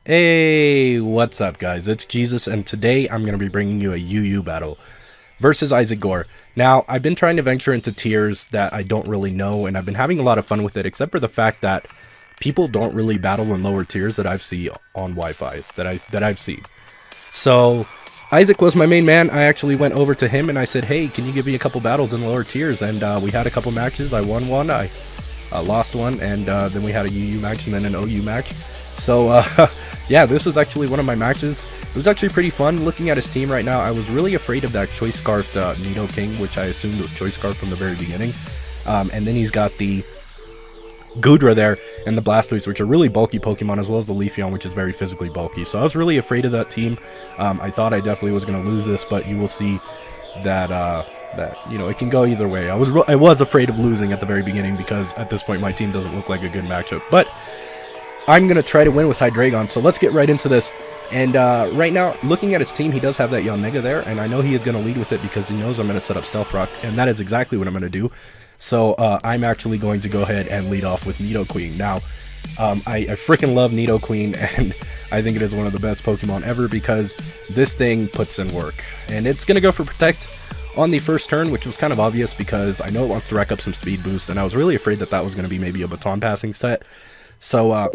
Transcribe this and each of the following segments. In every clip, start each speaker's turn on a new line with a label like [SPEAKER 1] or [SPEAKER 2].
[SPEAKER 1] Hey, what's up guys? It's Jesus and today I'm going to be bringing you a UU battle versus Isaac Gore. Now, I've been trying to venture into tiers that I don't really know and I've been having a lot of fun with it except for the fact that people don't really battle in lower tiers that I've seen on Wi-Fi that I've seen. So, Isaac was my main man. I actually went over to him and I said, "Hey, can you give me a couple battles in lower tiers?" And we had a couple matches. I won one, I lost one, and then we had a UU match and then an OU match. So, yeah, this is actually one of my matches. It was actually pretty fun. Looking at his team right now, I was really afraid of that Choice Scarfed Nido King, which I assumed was Choice Scarf from the very beginning. And then he's got the Goodra there and the Blastoise, which are really bulky Pokemon, as well as the Leafeon, which is very physically bulky. So I was really afraid of that team. I thought I definitely was going to lose this, but you will see that you know, it can go either way. I was afraid of losing at the very beginning because at this point my team doesn't look like a good matchup. But I'm going to try to win with Hydreigon, so let's get right into this. And right now, looking at his team, he does have that Yanmega there, and I know he is going to lead with it because he knows I'm going to set up Stealth Rock, and that is exactly what I'm going to do. So I'm actually going to go ahead and lead off with Nidoqueen. Now, I freaking love Nidoqueen, and I think it is one of the best Pokemon ever because this thing puts in work. And it's going to go for Protect on the first turn, which was kind of obvious because I know it wants to rack up some speed boosts, and I was really afraid that that was going to be maybe a baton passing set. So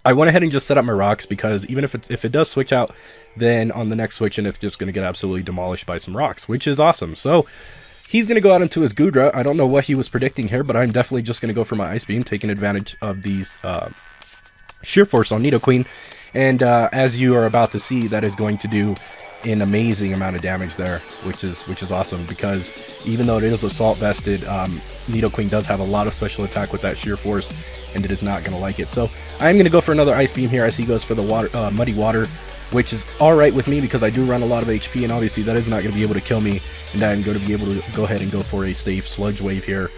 [SPEAKER 1] I went ahead and just set up my rocks because even if it does switch out, then on the next switch and it's just going to get absolutely demolished by some rocks, which is awesome. So he's going to go out into his Goodra. I don't know what he was predicting here, but I'm definitely just going to go for my Ice Beam, taking advantage of these Sheer Force on Nidoqueen. And as you are about to see, that is going to do an amazing amount of damage there, which is awesome because even though it is assault vested, Nidoqueen does have a lot of special attack with that Sheer Force, and it is not going to like it. So I'm going to go for another Ice Beam here as he goes for the water, Muddy Water, which is alright with me because I do run a lot of HP, and obviously that is not going to be able to kill me, and I'm going to be able to go ahead and go for a safe Sludge Wave here,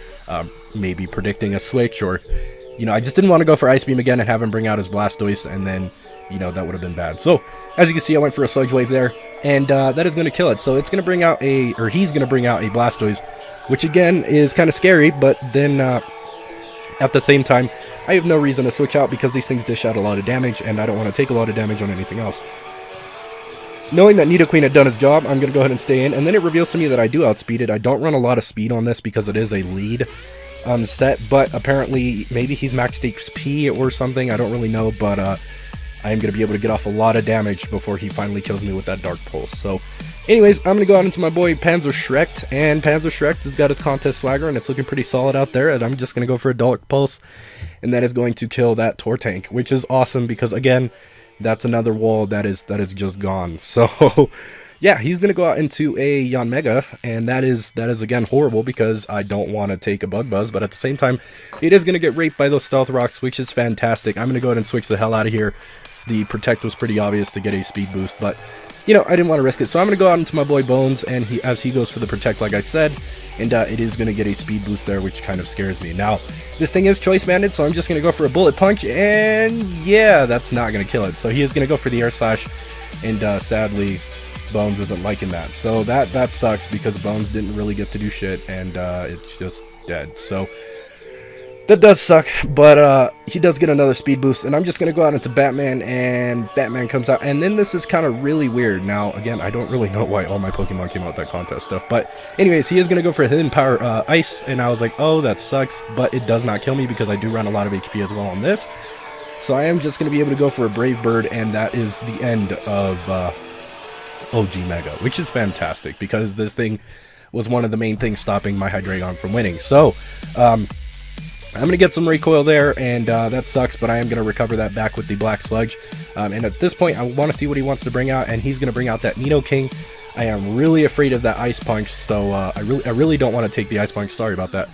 [SPEAKER 1] maybe predicting a switch, or, you know, I just didn't want to go for Ice Beam again and have him bring out his Blastoise, and then, you know, that would have been bad. So, as you can see, I went for a Sludge Wave there, and that is going to kill it. So it's going to bring out he's going to bring out a Blastoise, which again is kind of scary, but then at the same time, I have no reason to switch out because these things dish out a lot of damage, and I don't want to take a lot of damage on anything else. Knowing that Nidoqueen had done his job, I'm going to go ahead and stay in, and then it reveals to me that I do outspeed it. I don't run a lot of speed on this because it is a lead set, but apparently maybe he's maxed HP or something, I don't really know, but I am going to be able to get off a lot of damage before he finally kills me with that Dark Pulse. So, anyways, I'm going to go out into my boy Panzershrekt, and Panzershrekt has got his Contest Swagger, and it's looking pretty solid out there, and I'm just going to go for a Dark Pulse, and that is going to kill that Tortank, which is awesome because, again, that's another wall that is just gone. So, yeah, he's going to go out into a Yanmega, and that is again horrible because I don't want to take a Bug Buzz, but at the same time, it is going to get raped by those Stealth Rocks, which is fantastic. I'm going to go ahead and switch the hell out of here. The Protect was pretty obvious to get a speed boost, but, you know, I didn't want to risk it. So I'm going to go out into my boy Bones, and as he goes for the Protect, like I said, and it is going to get a speed boost there, which kind of scares me. Now, this thing is choice banded, so I'm just going to go for a Bullet Punch, and yeah, that's not going to kill it. So he is going to go for the Air Slash, and sadly, Bones isn't liking that. So that sucks because Bones didn't really get to do shit, and it's just dead. So that does suck, but he does get another speed boost, and I'm just going to go out into Batman, and Batman comes out, and then this is kind of really weird. Now, again, I don't really know why all my Pokemon came out with that contest stuff, but anyways, he is going to go for Hidden Power Ice, and I was like, oh, that sucks, but it does not kill me because I do run a lot of HP as well on this, so I am just going to be able to go for a Brave Bird, and that is the end of OG Mega, which is fantastic because this thing was one of the main things stopping my Hydreigon from winning. So, I'm going to get some recoil there, and that sucks, but I am going to recover that back with the Black Sludge. And at this point, I want to see what he wants to bring out, and he's going to bring out that Nidoking. I am really afraid of that Ice Punch, so I really don't want to take the Ice Punch. Sorry about that.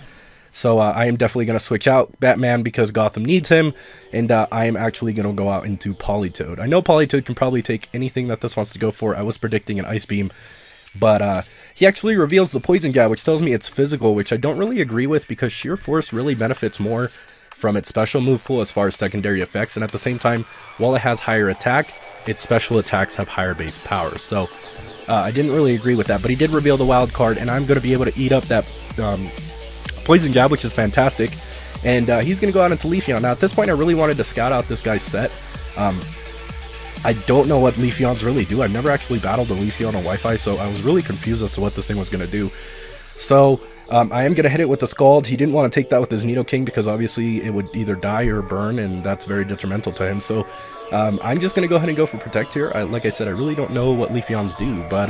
[SPEAKER 1] So I am definitely going to switch out Batman because Gotham needs him, and I am actually going to go out into Politoed. I know Politoed can probably take anything that this wants to go for. I was predicting an Ice Beam, but he actually reveals the Poison Jab, which tells me it's physical, which I don't really agree with because Sheer Force really benefits more from its special move pool as far as secondary effects, and at the same time, while it has higher attack, its special attacks have higher base power. So I didn't really agree with that, but he did reveal the wild card, and I'm going to be able to eat up that Poison Jab, which is fantastic, and he's going to go out into Leafeon. Now, at this point, I really wanted to scout out this guy's set. I don't know what Leafeons really do. I've never actually battled a Leafeon on Wi-Fi, so I was really confused as to what this thing was going to do. So I am going to hit it with the Scald. He didn't want to take that with his Nidoking because obviously it would either die or burn, and that's very detrimental to him. So I'm just going to go ahead and go for Protect here. Like I said, I really don't know what Leafeons do, but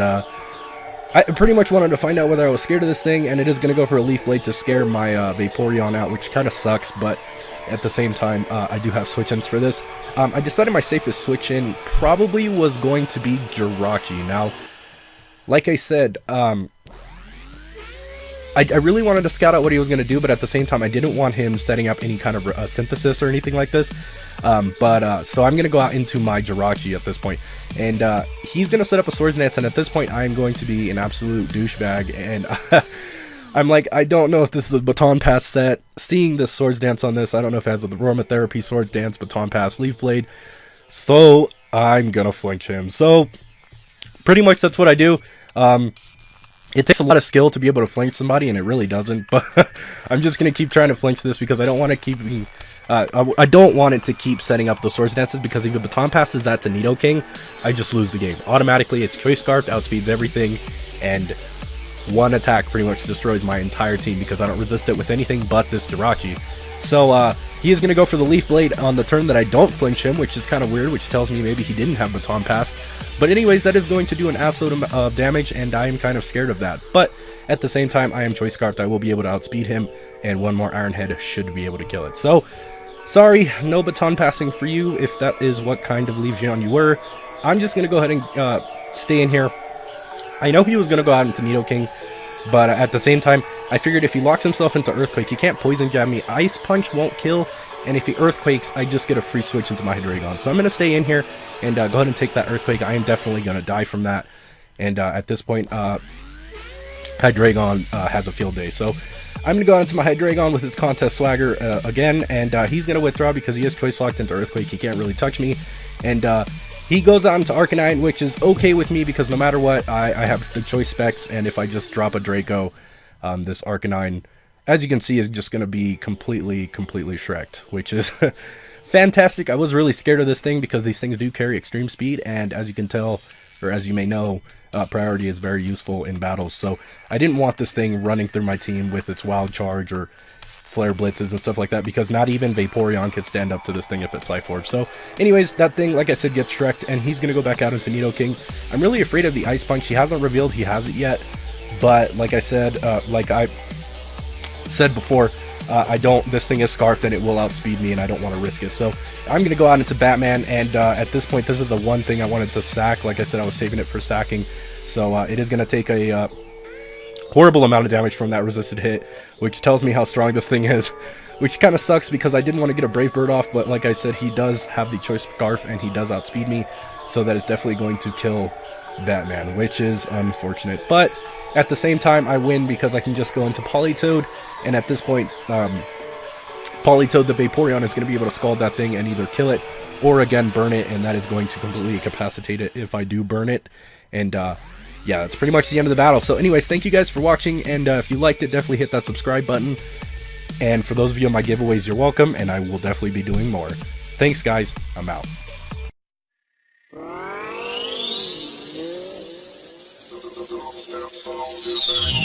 [SPEAKER 1] I pretty much wanted to find out whether I was scared of this thing, and it is going to go for a Leaf Blade to scare my Vaporeon out, which kind of sucks, but at the same time, I do have switch-ins for this. I decided my safest switch-in probably was going to be Jirachi. Now, like I said, I really wanted to scout out what he was going to do, but at the same time, I didn't want him setting up any kind of synthesis or anything like this. So I'm going to go out into my Jirachi at this point, and he's going to set up a Swords Dance, and at this point, I'm going to be an absolute douchebag, and I'm like, I don't know if this is a Baton Pass set. Seeing this Swords Dance on this, I don't know if it has the Aromatherapy, Swords Dance, Baton Pass, Leaf Blade, so I'm going to flinch him. So pretty much that's what I do. It takes a lot of skill to be able to flinch somebody, and it really doesn't, but I'm just going to keep trying to flinch this because I don't want to keep... I don't want it to keep setting up the Swords Dances, because if a Baton passes that to Nidoking, I just lose the game. Automatically, it's Choice Scarf, outspeeds everything, and one attack pretty much destroys my entire team because I don't resist it with anything but this Jirachi. So, he is going to go for the Leaf Blade on the turn that I don't flinch him, which is kind of weird, which tells me maybe he didn't have Baton Pass. But anyways, that is going to do an assload of damage, and I am kind of scared of that. But at the same time, I am Choice Scarfed. I will be able to outspeed him, and one more Iron Head should be able to kill it. So, sorry, no Baton Passing for you if that is what kind of Leafeon you were. I'm just going to go ahead and stay in here. I know he was going to go out into Nidoking, but at the same time, I figured if he locks himself into Earthquake, he can't Poison Jab me. Ice Punch won't kill, and if he Earthquakes, I just get a free switch into my Hydreigon. So I'm going to stay in here and go ahead and take that Earthquake. I am definitely going to die from that, and at this point, Hydreigon has a field day. So I'm going to go out into my Hydreigon with its Contest Swagger again, and he's going to withdraw because he is Choice Locked into Earthquake. He can't really touch me, and he goes on to Arcanine, which is okay with me because no matter what, I have the choice specs, and if I just drop a Draco, this Arcanine, as you can see, is just going to be completely Shreked, which is fantastic. I was really scared of this thing because these things do carry extreme speed, and as you can tell, or as you may know, priority is very useful in battles, so I didn't want this thing running through my team with its Wild Charge or Flare Blitzes and stuff like that, because not even Vaporeon could stand up to this thing if it's Life Orb. So anyways, that thing, like I said, gets Shreked, and he's going to go back out into Nidoking. I'm really afraid of the Ice Punch. He hasn't revealed he has it yet, but like I said, like I said before, this thing is Scarfed and it will outspeed me, and I don't want to risk it. So I'm going to go out into Batman, and at this point, this is the one thing I wanted to sack. Like I said, I was saving it for sacking, so it is going to take a horrible amount of damage from that resisted hit, which tells me how strong this thing is, which kind of sucks because I didn't want to get a Brave Bird off, but like I said, he does have the Choice Scarf and he does outspeed me, so that is definitely going to kill Batman, which is unfortunate. But at the same time, I win because I can just go into Politoed, and at this point, Politoed, the Vaporeon, is going to be able to Scald that thing and either kill it or again burn it, and that is going to completely incapacitate it if I do burn it. And yeah, that's pretty much the end of the battle. So anyways, thank you guys for watching, and if you liked it, definitely hit that subscribe button. And for those of you on my giveaways, you're welcome, and I will definitely be doing more. Thanks, guys. I'm out.
[SPEAKER 2] Thank you.